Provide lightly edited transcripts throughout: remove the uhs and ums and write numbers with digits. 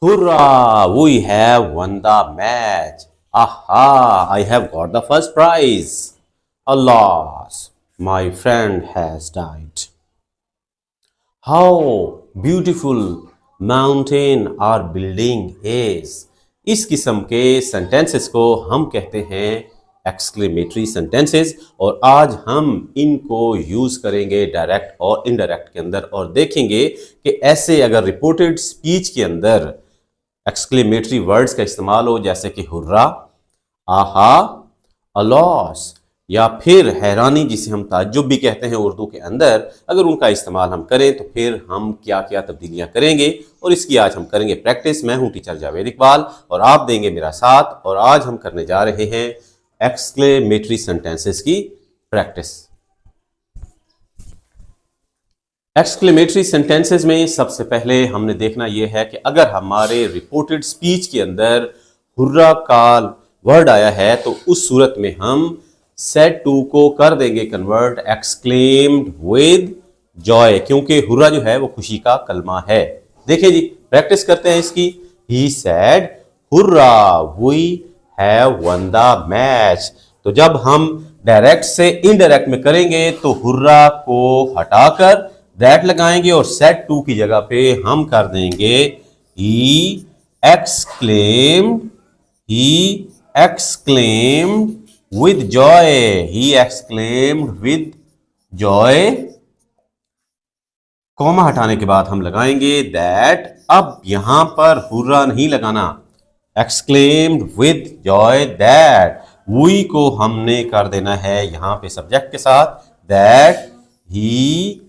Hurrah! We have won the match. Aha! I have got the first prize. Alas, my friend has died. How beautiful mountain our building is. इस किस्म के sentences को हम कहते हैं exclamatory sentences और आज हम इनको यूज करेंगे डायरेक्ट और इनडायरेक्ट के अंदर और देखेंगे कि ऐसे अगर रिपोर्टेड स्पीच के अंदर एक्सक्लेमेटरी वर्ड्स का इस्तेमाल हो जैसे कि हुर्रा, आहा, अलॉस या फिर हैरानी जिसे हम ताज्जुब भी कहते हैं उर्दू के अंदर, अगर उनका इस्तेमाल हम करें तो फिर हम क्या क्या तब्दीलियां करेंगे और इसकी आज हम करेंगे प्रैक्टिस। मैं हूं टीचर जावेद इकबाल और आप देंगे मेरा साथ और आज हम करने जा रहे हैं एक्सक्लेमेटरी सेंटेंसेस की प्रैक्टिस। एक्सक्लेमेटरी सेंटेंसेस में सबसे पहले हमने देखना यह है कि अगर हमारे रिपोर्टेड स्पीच के अंदर हुर्रा का वर्ड आया है तो उस सूरत में हम सेड टू को कर देंगे कन्वर्ट एक्सक्लेम्ड विद जॉय, क्योंकि हुर्रा जो है वो खुशी का कलमा है। देखिए जी, प्रैक्टिस करते हैं इसकी। He said hurrah we have won the match. तो जब हम डायरेक्ट से इनडायरेक्ट में करेंगे तो हुर्रा को हटाकर दैट लगाएंगे और सेड टू की जगह पे हम कर देंगे he exclaimed with joy, he exclaimed with joy। Comma हटाने के बाद हम लगाएंगे that। अब यहां पर हुर्रा नहीं लगाना, exclaimed with joy that। we को हमने कर देना है यहां पे सब्जेक्ट के साथ that। he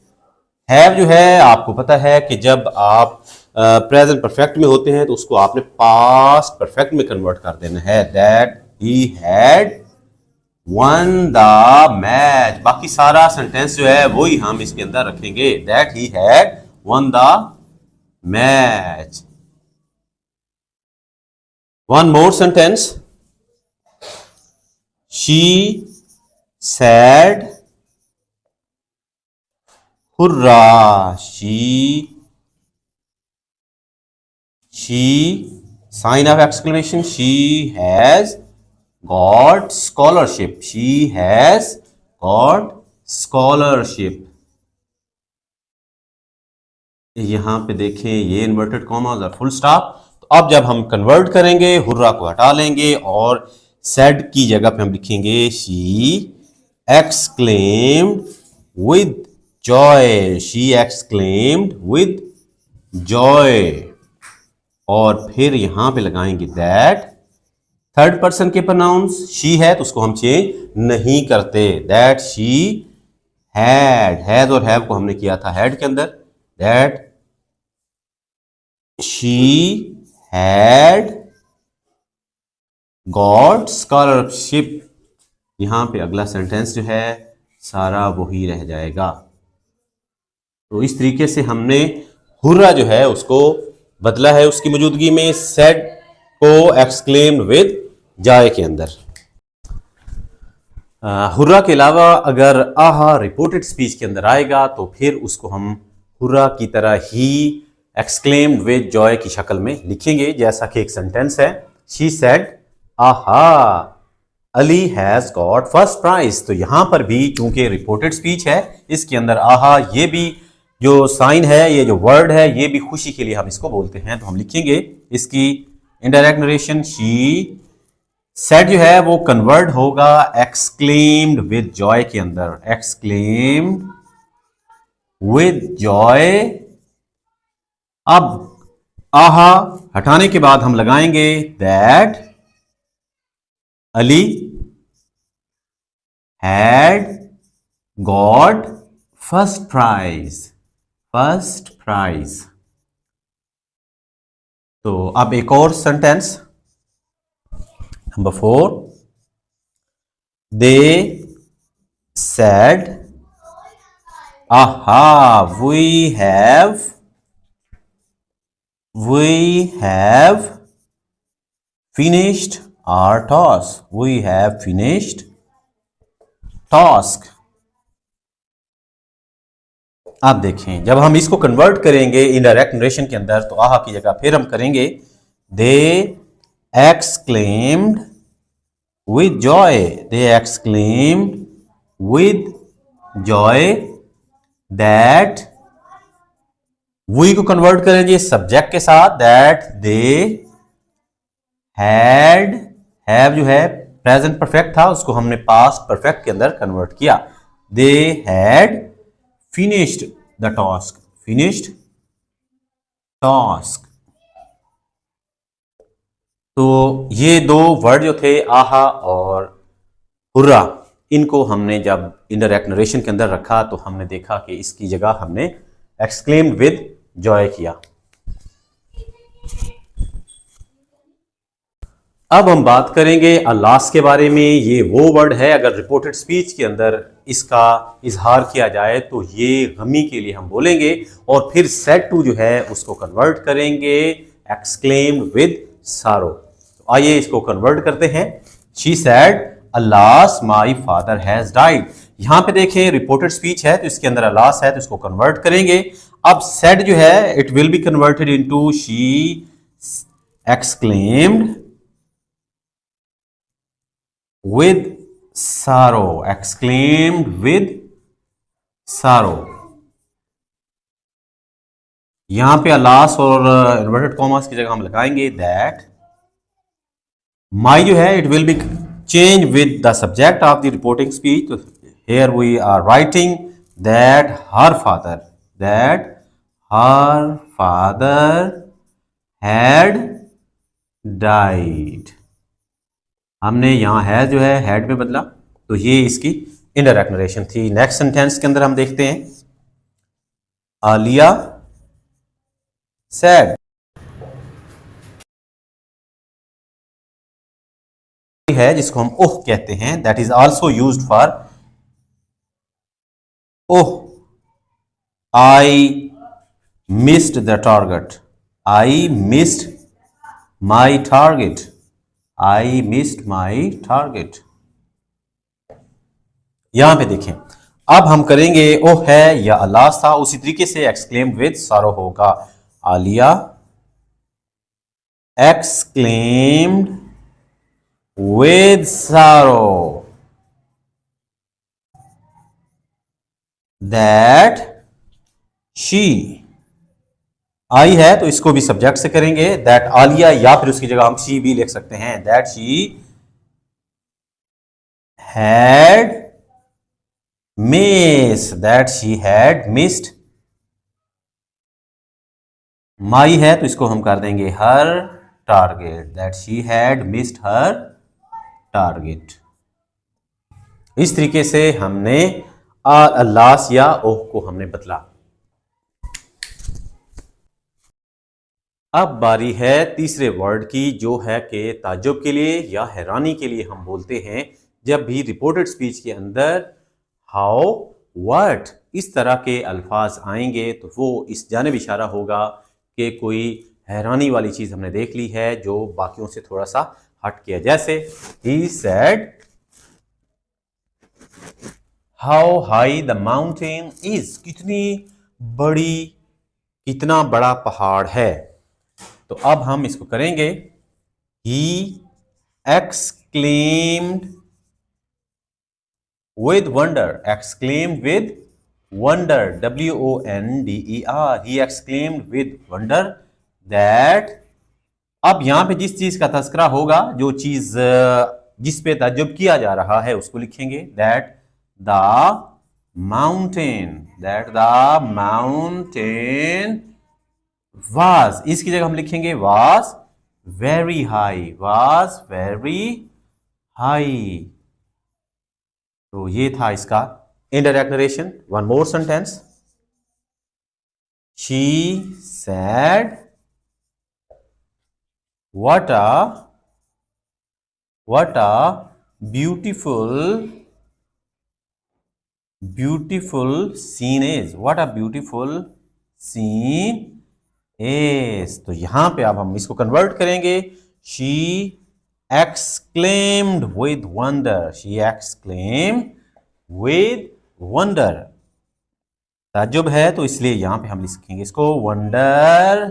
have जो है आपको पता है कि जब आप प्रेजेंट परफेक्ट में होते हैं तो उसको आपने पास्ट परफेक्ट में कन्वर्ट कर देना है that he had won the match। बाकी सारा सेंटेंस जो है वही हम इसके अंदर रखेंगे that he had won the match। one more sentence, she said hurrah, she sign of exclamation, she has got scholarship, she has got scholarship। यहां पे देखें ये इन्वर्टेड कॉमास और फुल स्टॉप। तो अब जब हम कन्वर्ट करेंगे हुर्रा को हटा लेंगे और सेड की जगह पे हम लिखेंगे she exclaimed with Joy, she exclaimed with Joy और फिर यहां पे लगाएंगे दैट। थर्ड पर्सन के प्रोनाउंस शी है तो उसको हम चेंज नहीं करते, दैट शी हैड और हैव को हमने किया था हैड के अंदर, that she had got scholarship. यहां पे अगला सेंटेंस जो है सारा वही रह जाएगा। तो इस तरीके से हमने हुर्रा जो है उसको बदला है उसकी मौजूदगी में सेड को एक्सक्लेम्ड विद जॉय के अंदर। हुर्रा के अलावा अगर आहा रिपोर्टेड स्पीच के अंदर आएगा तो फिर उसको हम हुर्रा की तरह ही एक्सक्लेम्ड विद जॉय की शक्ल में लिखेंगे, जैसा कि एक सेंटेंस है she said aha Ali has got first prize. तो यहां पर भी चूंकि रिपोर्टेड स्पीच है इसके अंदर आहा ये भी जो साइन है, ये जो वर्ड है, ये भी खुशी के लिए हम इसको बोलते हैं। तो हम लिखेंगे इसकी इनडायरेक्ट नरेशन, शी सेड जो है वो कन्वर्ट होगा एक्सक्लेम्ड विद जॉय के अंदर, एक्सक्लेम्ड विद जॉय। अब आहा हटाने के बाद हम लगाएंगे that Ali had got first prize, first prize. तो अब एक और sentence number 4, they said aha we have finished our task, we have finished task। आप देखें जब हम इसको कन्वर्ट करेंगे इनडायरेक्ट नरेशन के अंदर तो आहा की जगह फिर हम करेंगे they exclaimed with joy, they exclaimed with joy that, we को कन्वर्ट करेंगे सब्जेक्ट के साथ, दैट दे हैड, हैव जो है प्रेजेंट परफेक्ट था उसको हमने पास्ट परफेक्ट के अंदर कन्वर्ट किया, they had finished the task, finished task. तो ये दो वर्ड जो थे आहा और हुर्रा, इनको हमने जब इनडायरेक्ट नरेशन के अंदर रखा तो हमने देखा कि इसकी जगह हमने एक्सक्लेम्ड विद जॉय किया। अब हम बात करेंगे अल्लास के बारे में। ये वो वर्ड है अगर रिपोर्टेड स्पीच के अंदर इसका इजहार किया जाए तो ये गमी के लिए हम बोलेंगे और फिर सेड टू जो है उसको कन्वर्ट करेंगे एक्सक्लेम्ड विद सारो। तो आइए इसको कन्वर्ट करते हैं। She said अल्लास my father has died. यहां पे देखें रिपोर्टेड स्पीच है तो इसके अंदर अल्लास है तो इसको कन्वर्ट करेंगे। अब सेड जो है it will be converted into she exclaimed with sorrow, exclaimed with sorrow। यहां पे अलास और इन्वर्टेड कॉमास की जगह हम लगाएंगे दैट। माई जो है it will be change with the subject of the reporting speech. तो here we are writing that her father, that her father had died. हमने यहां है जो है हैड में बदला तो ये इसकी इनडायरेक्ट नरेशन थी। नेक्स्ट सेंटेंस के अंदर हम देखते हैं आलिया सैड है जिसको हम ओह कहते हैं, that is also used for oh I missed the target, I missed my target, I missed my target. यहां पे देखें अब हम करेंगे ओह है या अल्लास था उसी तरीके से एक्सक्लेम्ड विद सारो होगा। आलिया एक्सक्लेम्ड विद सारो दैट शी, आई है तो इसको भी सब्जेक्ट से करेंगे दैट आलिया या फिर उसकी जगह हम शी भी लिख सकते हैं that she had missed, that she had missed. माई है तो इसको हम कर देंगे her target, that she had missed her target. इस तरीके से हमने अल्लास या ओह को हमने बदला। अब बारी है तीसरे वर्ड की जो है कि ताज्जुब के लिए या हैरानी के लिए हम बोलते हैं जब भी रिपोर्टेड स्पीच के अंदर हाउ व्हाट इस तरह के अल्फाज आएंगे तो वो इस जानिब इशारा होगा कि कोई हैरानी वाली चीज़ हमने देख ली है जो बाकियों से थोड़ा सा हट किया। जैसे he said how high the mountain is, कितनी बड़ी, कितना बड़ा पहाड़ है। तो अब हम इसको करेंगे he exclaimed with wonder, exclaimed with wonder, WONDER, he exclaimed with wonder that. अब यहां पे जिस चीज का तस्करा होगा, जो चीज जिस पे ताज्जुब किया जा रहा है उसको लिखेंगे that the mountain, that the mountain was, इसकी जगह हम लिखेंगे was very high, was very high. तो ये था इसका indirect narration. One more sentence, she said what a beautiful scene is, what a beautiful scene is। तो यहां पे अब हम इसको कन्वर्ट करेंगे she exclaimed with wonder, she exclaimed with wonder। ताज्जुब है तो इसलिए यहां पे हम लिखेंगे इसको wonder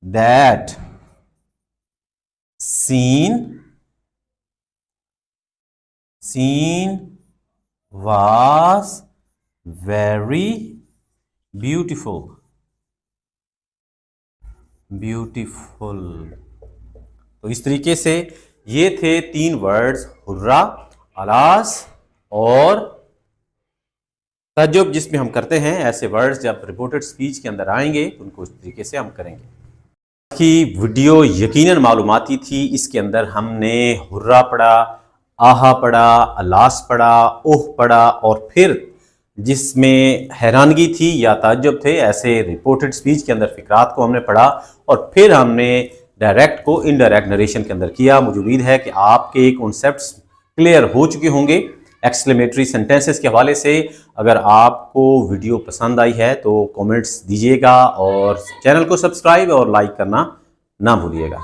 that scene was very beautiful. तो इस तरीके से ये थे 3 वर्ड्स, हुर्रा, अलास और तजुब, जिसमें हम करते हैं। ऐसे वर्ड्स जब रिपोर्टेड स्पीच के अंदर आएंगे तो उनको इस तरीके से हम करेंगे। की वीडियो यकीनन मालूमाती थी। इसके अंदर हमने हुर्रा पढ़ा, आहा पढ़ा, अलास पढ़ा, ओह पढ़ा और फिर जिसमें हैरानगी थी या ताज्जुब थे, ऐसे रिपोर्टेड स्पीच के अंदर फिक्रात को हमने पढ़ा और फिर हमने डायरेक्ट को इनडायरेक्ट नरेशन के अंदर किया। मुझे उम्मीद है कि आपके कॉन्सेप्ट्स क्लियर हो चुके होंगे एक्सक्लेमेटरी सेंटेंसेस के हवाले से। अगर आपको वीडियो पसंद आई है तो कमेंट्स दीजिएगा और चैनल को सब्सक्राइब और लाइक करना ना भूलिएगा।